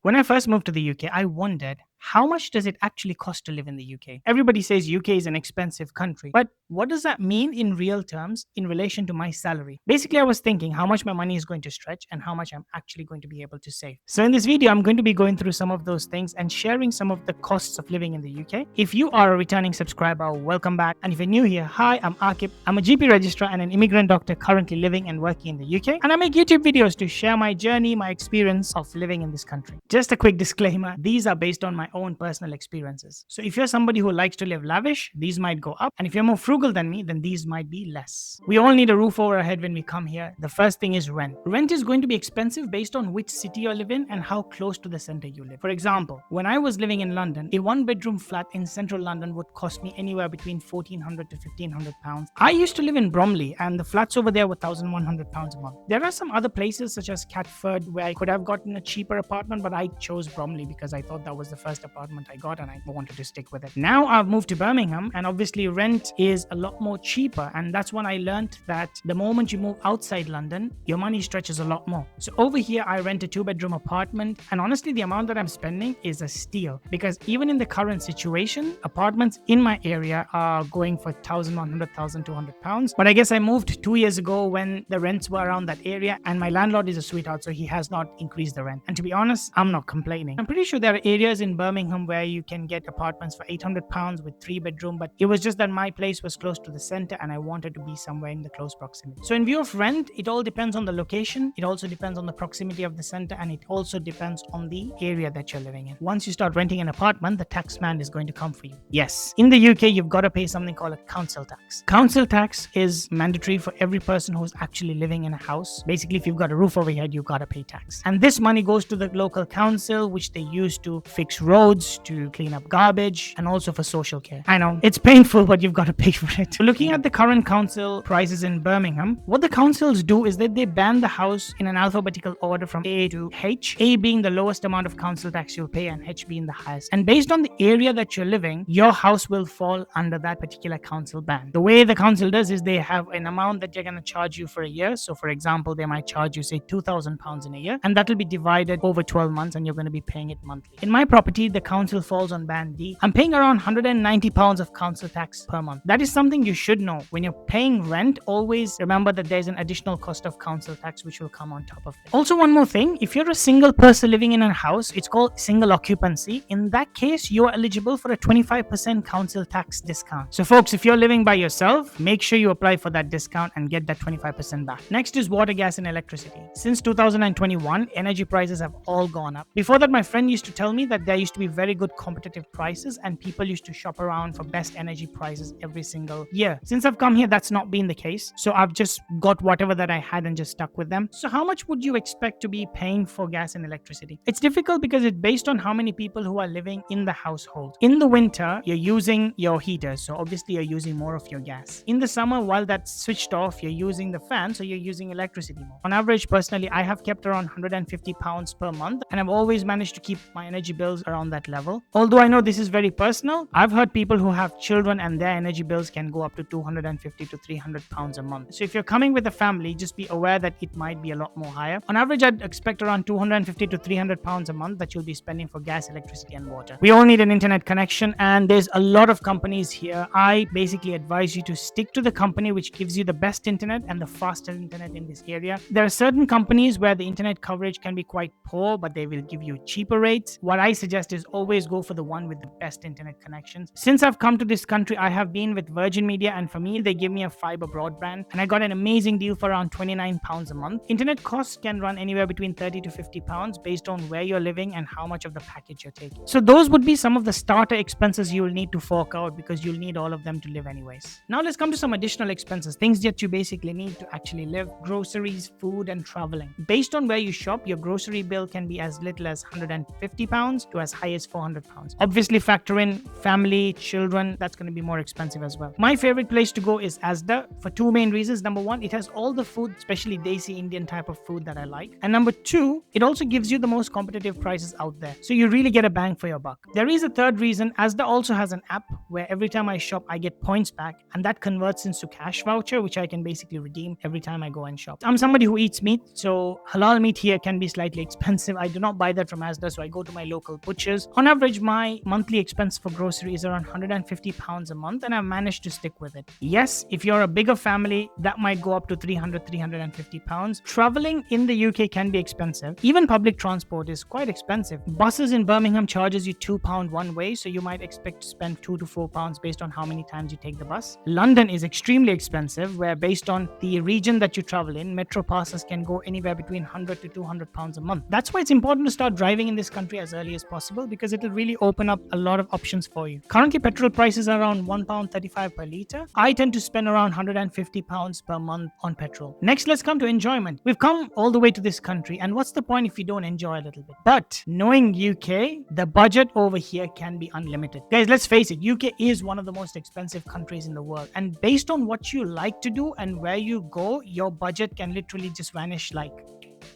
When I first moved to the UK, I wondered how much does it actually cost to live in the UK? Everybody says UK is an expensive country, but what does that mean in real terms in relation to my salary? Basically, I was thinking how much my money is going to stretch and how much I'm actually going to be able to save. So in this video, I'm going to be going through some of those things and sharing some of the costs of living in the UK. If you are a returning subscriber, welcome back. And if you're new here, hi, I'm Akib. I'm a GP registrar and an immigrant doctor currently living and working in the UK. And I make YouTube videos to share my journey, my experience of living in this country. Just a quick disclaimer, these are based on my own personal experiences. So if you're somebody who likes to live lavish, these might go up. And if you're more frugal than me, then these might be less. We all need a roof over our head when we come here. The first thing is rent. Rent is going to be expensive based on which city you live in and how close to the center you live. For example, when I was living in London, a one-bedroom flat in central London would cost me anywhere between £1,400 to £1,500. I used to live in Bromley and the flats over there were £1,100 a month. There are some other places such as Catford where I could have gotten a cheaper apartment, but I chose Bromley because I thought that was the first apartment I got and I wanted to stick with it. Now I've moved to Birmingham and obviously rent is a lot more cheaper, and that's when I learned that the moment you move outside London, your money stretches a lot more. So over here I rent a 2-bedroom apartment, and honestly the amount that I'm spending is a steal because even in the current situation, apartments in my area are going for £1,100, £1,200. But I guess I moved 2 years ago when the rents were around that area, and my landlord is a sweetheart, so he has not increased the rent. And to be honest, I'm not complaining. I'm pretty sure there are areas in Birmingham where you can get apartments for £800 with 3-bedroom, but it was just that my place was close to the center and I wanted to be somewhere in the close proximity. So in view of rent, it all depends on the location, it also depends on the proximity of the center, and it also depends on the area that you're living in. Once you start renting an apartment, the tax man is going to come for you. Yes, in the UK, you've got to pay something called a council tax. Council tax is mandatory for every person who's actually living in a house. Basically, if you've got a roof over your head, you've got to pay tax. And this money goes to the local council, which they use to fix roads, to clean up garbage, and also for social care. I know, it's painful, but you've got to pay for it. Looking at the current council prices in Birmingham, what the councils do is that they ban the house in an alphabetical order from A to H, A being the lowest amount of council tax you'll pay and H being the highest. And based on the area that you're living, your house will fall under that particular council ban. The way the council does is they have an amount that they're going to charge you for a year. So for example, they might charge you say £2,000 in a year, and that will be divided over 12 months and you're going to be paying it monthly. In my property, the council falls on band D. I'm paying around £190 of council tax per month. That is something you should know. When you're paying rent, always remember that there's an additional cost of council tax which will come on top of it. Also, one more thing, if you're a single person living in a house, it's called single occupancy. In that case, you're eligible for a 25% council tax discount. So folks, if you're living by yourself, make sure you apply for that discount and get that 25% back. Next is water, gas, and electricity. Since 2021, energy prices have all gone up. Before that, my friend used to tell me that there used to be very good competitive prices and people used to shop around for best energy prices every single year. Since I've come here, that's not been the case. So I've just got whatever that I had and just stuck with them. So how much would you expect to be paying for gas and electricity? It's difficult because it's based on how many people who are living in the household. In the winter, you're using your heaters, so obviously you're using more of your gas. In the summer, while that's switched off, you're using the fan, so you're using electricity more. On average, personally, I have kept around £150 per month, and I've always managed to keep my energy bills around that level. Although I know this is very personal, I've heard people who have children and their energy bills can go up to £250 to £300 a month. So if you're coming with a family, just be aware that it might be a lot more higher. On average, I'd expect around £250 to £300 a month that you'll be spending for gas, electricity, and water. We all need an internet connection, and there's a lot of companies here. I basically advise you to stick to the company which gives you the best internet and the fastest internet in this area. There are certain companies where the internet coverage can be quite poor, but they will give you cheaper rates. What I suggest is always go for the one with the best internet connections. Since I've come to this country, I have been with Virgin Media, and for me, they give me a fiber broadband, and I got an amazing deal for around £29 a month. Internet costs can run anywhere between £30 to £50 based on where you're living and how much of the package you're taking. So those would be some of the starter expenses you will need to fork out because you'll need all of them to live anyways. Now let's come to some additional expenses, things that you basically need to actually live: groceries, food, and traveling. Based on where you shop, your grocery bill can be as little as £150 to as high as £400. Obviously, factor in family, children, that's going to be more expensive as well. My favorite place to go is Asda for two main reasons. Number one, it has all the food, especially Desi Indian type of food that I like. And number two, it also gives you the most competitive prices out there. So you really get a bang for your buck. There is a third reason. Asda also has an app where every time I shop, I get points back, and that converts into cash voucher, which I can basically redeem every time I go and shop. I'm somebody who eats meat, so halal meat here can be slightly expensive. I do not buy that from Asda, so I go to my local butchers. On average, my monthly expense for grocery is around £150 a month, and I've managed to stick with it. Yes, if you're a bigger family, that might go up to £350. Traveling in the UK can be expensive. Even public transport is quite expensive. Buses in Birmingham charges you £2 one way, so you might expect to spend £2 to £4 based on how many times you take the bus. London is extremely expensive, where based on the region that you travel in, metro passes can go anywhere between £100 to £200 a month. That's why it's important to start driving in this country as early as possible, because it'll really open up a lot of options for you. Currently, petrol prices are around £1.35 per litre. I tend to spend around £150 per month on petrol. Next, let's come to enjoyment. We've come all the way to this country, and what's the point if you don't enjoy a little bit? But knowing UK, the budget over here can be unlimited. Guys, let's face it, UK is one of the most expensive countries in the world, and based on what you like to do and where you go, your budget can literally just vanish like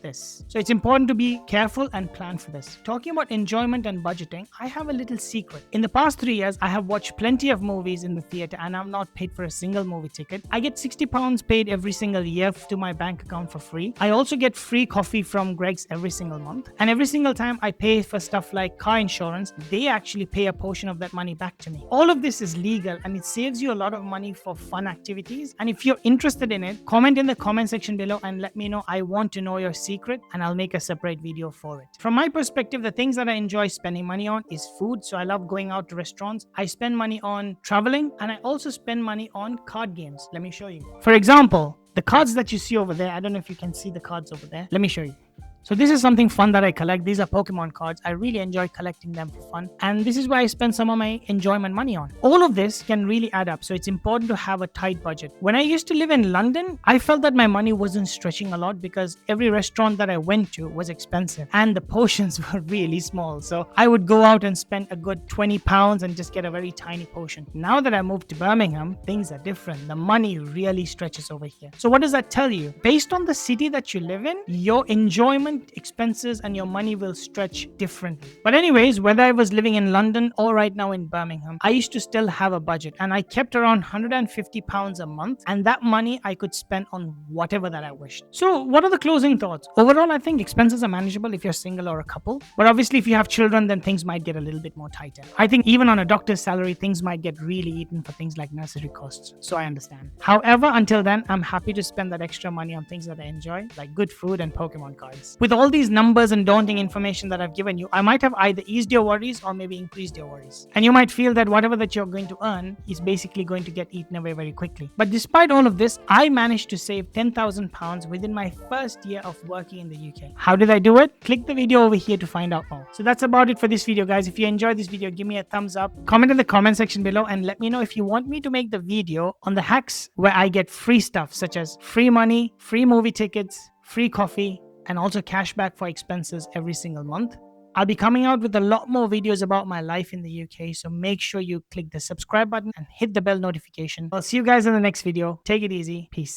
this. So it's important to be careful and plan for this. Talking about enjoyment and budgeting, I have a little secret. In the past 3 years, I have watched plenty of movies in the theater, and I'm not paid for a single movie ticket. I get £60 paid every single year to my bank account for free. I also get free coffee from Greg's every single month. And every single time I pay for stuff like car insurance, they actually pay a portion of that money back to me. All of this is legal, and it saves you a lot of money for fun activities. And if you're interested in it, comment in the comment section below and let me know. I want to know your secret, and I'll make a separate video for it. From my perspective, the things that I enjoy spending money on is food. So I love going out to restaurants. I spend money on traveling, and I also spend money on card games. Let me show you. For example, the cards that you see over there, I don't know if you can see the cards over there. Let me show you. So this is something fun that I collect. These are Pokemon cards. I really enjoy collecting them for fun. And this is where I spend some of my enjoyment money on. All of this can really add up. So it's important to have a tight budget. When I used to live in London, I felt that my money wasn't stretching a lot because every restaurant that I went to was expensive and the portions were really small. So I would go out and spend a good £20 and just get a very tiny portion. Now that I moved to Birmingham, things are different. The money really stretches over here. So what does that tell you? Based on the city that you live in, your enjoyment, expenses, and your money will stretch differently. But anyways, whether I was living in London or right now in Birmingham, I used to still have a budget, and I kept around £150 a month, and that money I could spend on whatever that I wished. So what are the closing thoughts? Overall, I think expenses are manageable if you're single or a couple, but obviously if you have children, then things might get a little bit more tighter. I think even on a doctor's salary, things might get really eaten for things like nursery costs, so I understand. However, until then, I'm happy to spend that extra money on things that I enjoy, like good food and Pokemon cards. With all these numbers and daunting information that I've given you, I might have either eased your worries or maybe increased your worries. And you might feel that whatever that you're going to earn is basically going to get eaten away very quickly. But despite all of this, I managed to save £10,000 within my first year of working in the UK. How did I do it? Click the video over here to find out more. So that's about it for this video, guys. If you enjoyed this video, give me a thumbs up, comment in the comment section below, and let me know if you want me to make the video on the hacks where I get free stuff such as free money, free movie tickets, free coffee, and also cash back for expenses every single month. I'll be coming out with a lot more videos about my life in the UK, so make sure you click the subscribe button and hit the bell notification. I'll see you guys in the next video. Take it easy. Peace.